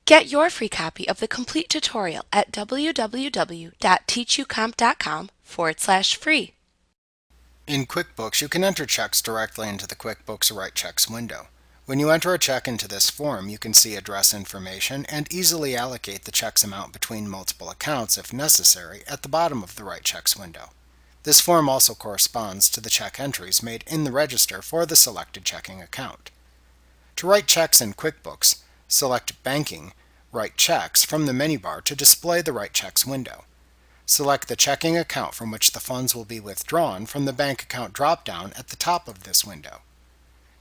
Get your free copy of the complete tutorial at www.teachucomp.com/free. In QuickBooks, you can enter checks directly into the QuickBooks Write Checks window. When you enter a check into this form, you can see address information and easily allocate the check's amount between multiple accounts if necessary at the bottom of the Write Checks window. This form also corresponds to the check entries made in the register for the selected checking account. To write checks in QuickBooks, select Banking, Write Checks from the menu bar to display the Write Checks window. Select the checking account from which the funds will be withdrawn from the bank account drop-down at the top of this window.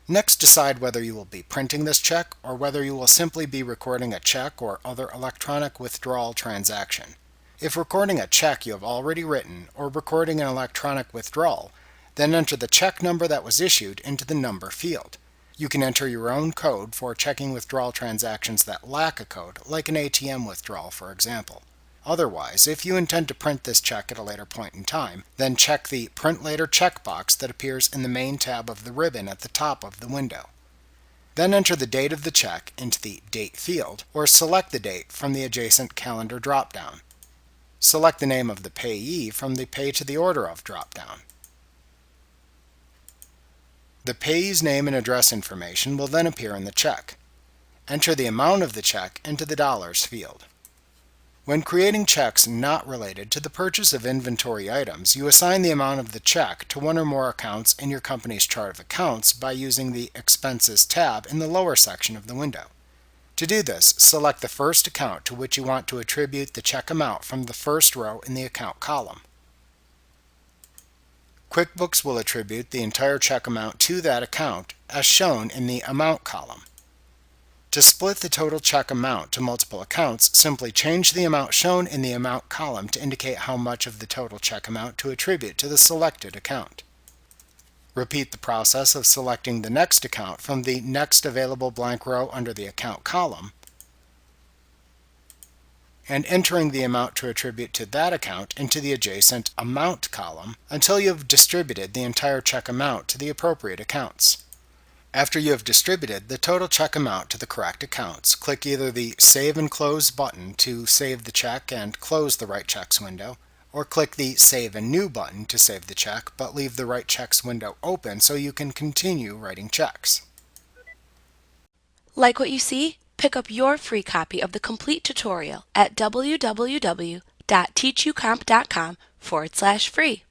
Next, decide whether you will be printing this check or whether you will simply be recording a check or other electronic withdrawal transaction. If recording a check you have already written or recording an electronic withdrawal, then enter the check number that was issued into the number field. You can enter your own code for checking withdrawal transactions that lack a code, like an ATM withdrawal, for example. Otherwise, if you intend to print this check at a later point in time, then check the Print Later checkbox that appears in the main tab of the ribbon at the top of the window. Then enter the date of the check into the Date field, or select the date from the adjacent Calendar dropdown. Select the name of the payee from the Pay to the Order of dropdown. The payee's name and address information will then appear in the check. Enter the amount of the check into the dollars field. When creating checks not related to the purchase of inventory items, you assign the amount of the check to one or more accounts in your company's chart of accounts by using the Expenses tab in the lower section of the window. To do this, select the first account to which you want to attribute the check amount from the first row in the account column. QuickBooks will attribute the entire check amount to that account as shown in the Amount column. To split the total check amount to multiple accounts, simply change the amount shown in the Amount column to indicate how much of the total check amount to attribute to the selected account. Repeat the process of selecting the next account from the next available blank row under the Account column and entering the amount to attribute to that account into the adjacent Amount column until you have distributed the entire check amount to the appropriate accounts. After you have distributed the total check amount to the correct accounts, click either the Save and Close button to save the check and close the Write Checks window, or click the Save and New button to save the check but leave the Write Checks window open so you can continue writing checks. Like what you see? Pick up your free copy of the complete tutorial at www.teachucomp.com/free.